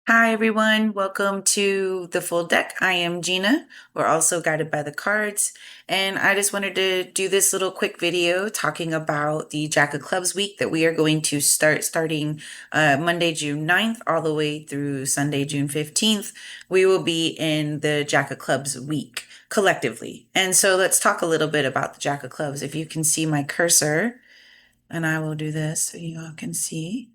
Hi, everyone. Welcome to the full deck. I am Gina. We're also guided by the cards. And I just wanted to do this little quick video talking about the Jack of Clubs week that we are going to starting Monday, June 9th, all the way through Sunday, June 15th. We will be in the Jack of Clubs week collectively. And so let's talk a little bit about the Jack of Clubs. If you can see my cursor, and I will do this so you all can see.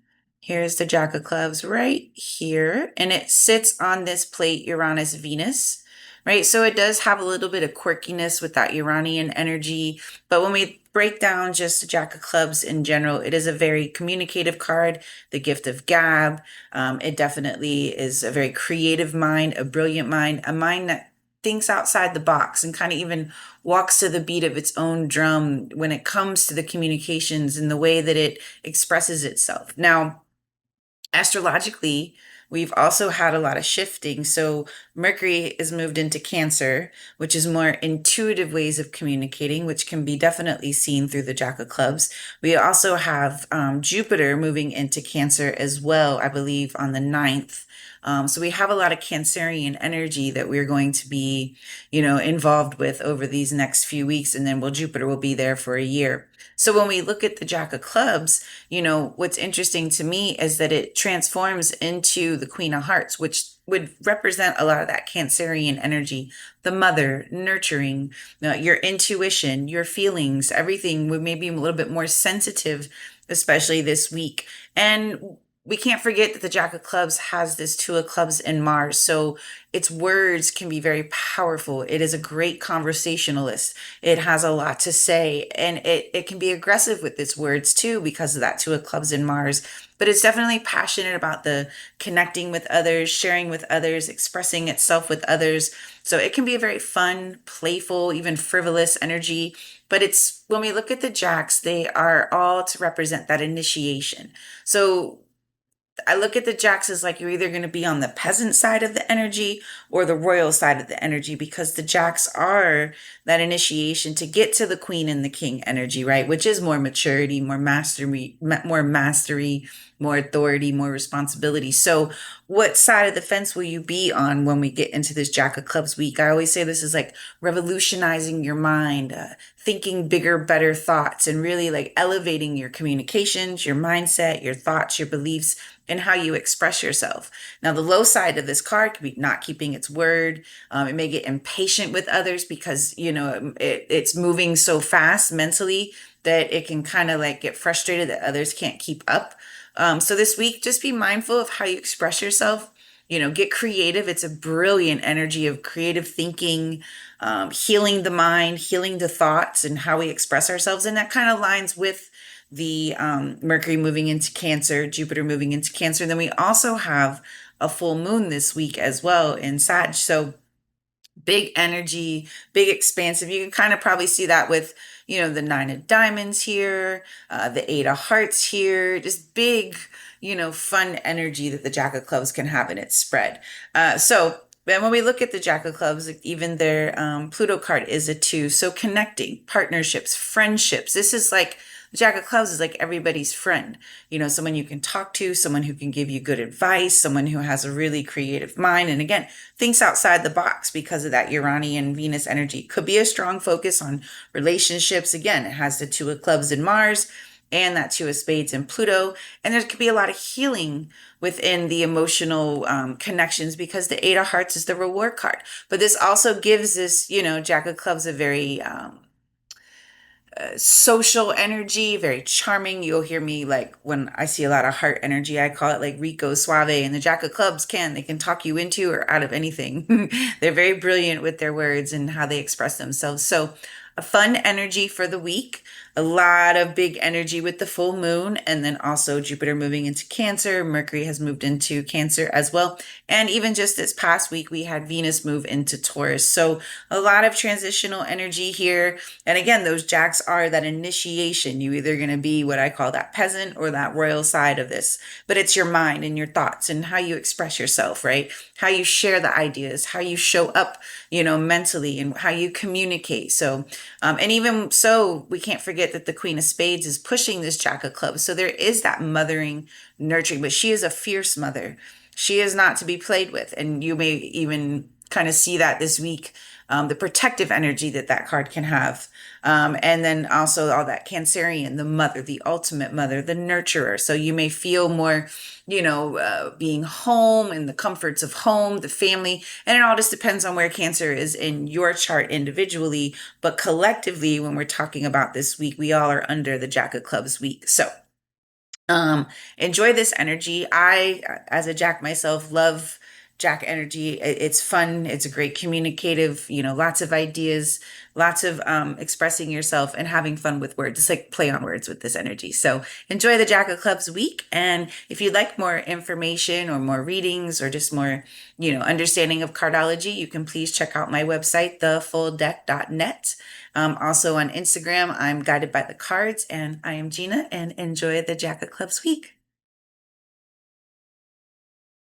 Here's the Jack of Clubs right here, and it sits on this plate, Uranus, Venus, right? So it does have a little bit of quirkiness with that Uranian energy, but when we break down just the Jack of Clubs in general, it is a very communicative card, the gift of gab. It definitely is a very creative mind, a brilliant mind, a mind that thinks outside the box and kind of even walks to the beat of its own drum when it comes to the communications and the way that it expresses itself. Now, astrologically, we've also had a lot of shifting. So Mercury is moved into Cancer, which is more intuitive ways of communicating, which can be definitely seen through the Jack of Clubs. We also have Jupiter moving into Cancer as well, I believe, on the 9th. So we have a lot of Cancerian energy that we're going to be, involved with over these next few weeks. And then Jupiter will be there for a year. So when we look at the Jack of Clubs, what's interesting to me is that it transforms into the Queen of Hearts, which would represent a lot of that Cancerian energy, the mother, nurturing, your intuition, your feelings, everything would maybe a little bit more sensitive, especially this week. And we can't forget that the Jack of Clubs has this Two of Clubs in Mars. So its words can be very powerful. It is a great conversationalist. It has a lot to say, and it can be aggressive with its words too because of that Two of Clubs in Mars. But it's definitely passionate about the connecting with others, sharing with others, expressing itself with others. So it can be a very fun, playful, even frivolous energy. But it's when we look at the Jacks, they are all to represent that initiation. So I look at the Jacks as like you're either going to be on the peasant side of the energy or the royal side of the energy because the Jacks are that initiation to get to the queen and the king energy, right? Which is more maturity, more mastery, more authority, more responsibility. So, what side of the fence will you be on when we get into this Jack of Clubs week? I always say this is like revolutionizing your mind, thinking bigger, better thoughts, and really like elevating your communications, your mindset, your thoughts, your beliefs and how you express yourself. Now, the low side of this card could be not keeping its word. It may get impatient with others because, it's moving so fast mentally that it can kind of like get frustrated that others can't keep up. So this week, just be mindful of how you express yourself. Get creative. It's a brilliant energy of creative thinking, healing the mind, healing the thoughts, and how we express ourselves. And that kind of lines with the Mercury moving into Cancer, Jupiter moving into Cancer. And then we also have a full moon this week as well in Sag. So big energy, big expansive. You can kind of probably see that with, the Nine of Diamonds here, the Eight of Hearts here, just big, fun energy that the Jack of Clubs can have in its spread. So and when we look at the Jack of Clubs, even their Pluto card is a 2. So connecting, partnerships, friendships. This is like the Jack of Clubs is like everybody's friend. Someone you can talk to, someone who can give you good advice, someone who has a really creative mind. And again, thinks outside the box because of that Uranian Venus energy. Could be a strong focus on relationships. Again, it has the Two of Clubs in Mars and that Two of Spades in Pluto. And there could be a lot of healing within the emotional connections because the Eight of Hearts is the reward card. But this also gives this, Jack of Clubs a very social energy, very charming. You'll hear me like when I see a lot of heart energy, I call it like Rico Suave. And the Jack of Clubs they can talk you into or out of anything. They're very brilliant with their words and how they express themselves. So a fun energy for the week, a lot of big energy with the full moon, and then also Jupiter moving into Cancer. Mercury has moved into Cancer as well. And even just this past week, we had Venus move into Taurus. So a lot of transitional energy here. And again, those Jacks are that initiation. You're either going to be what I call that peasant or that royal side of this, but it's your mind and your thoughts and how you express yourself, right? How you share the ideas, how you show up, mentally and how you communicate. So, and even so, we can't forget that the Queen of Spades is pushing this Jack of Clubs. So there is that mothering, nurturing, but she is a fierce mother. She is not to be played with. And you may even kind of see that this week, the protective energy that that card can have. And then also all that Cancerian, the mother, the ultimate mother, the nurturer. So you may feel more, being home and the comforts of home, the family. And it all just depends on where Cancer is in your chart individually. But collectively, when we're talking about this week, we all are under the Jack of Clubs week. So um, enjoy this energy. I, as a Jack myself, love Jack energy. It's fun. It's a great communicative, lots of ideas, lots of expressing yourself and having fun with words. It's like play on words with this energy. So enjoy the Jack of Clubs week. And if you'd like more information or more readings or just more, understanding of cardology, you can please check out my website, thefulldeck.net. Also on Instagram, I'm guided by the cards, and I am Gina, and enjoy the Jack of Clubs week.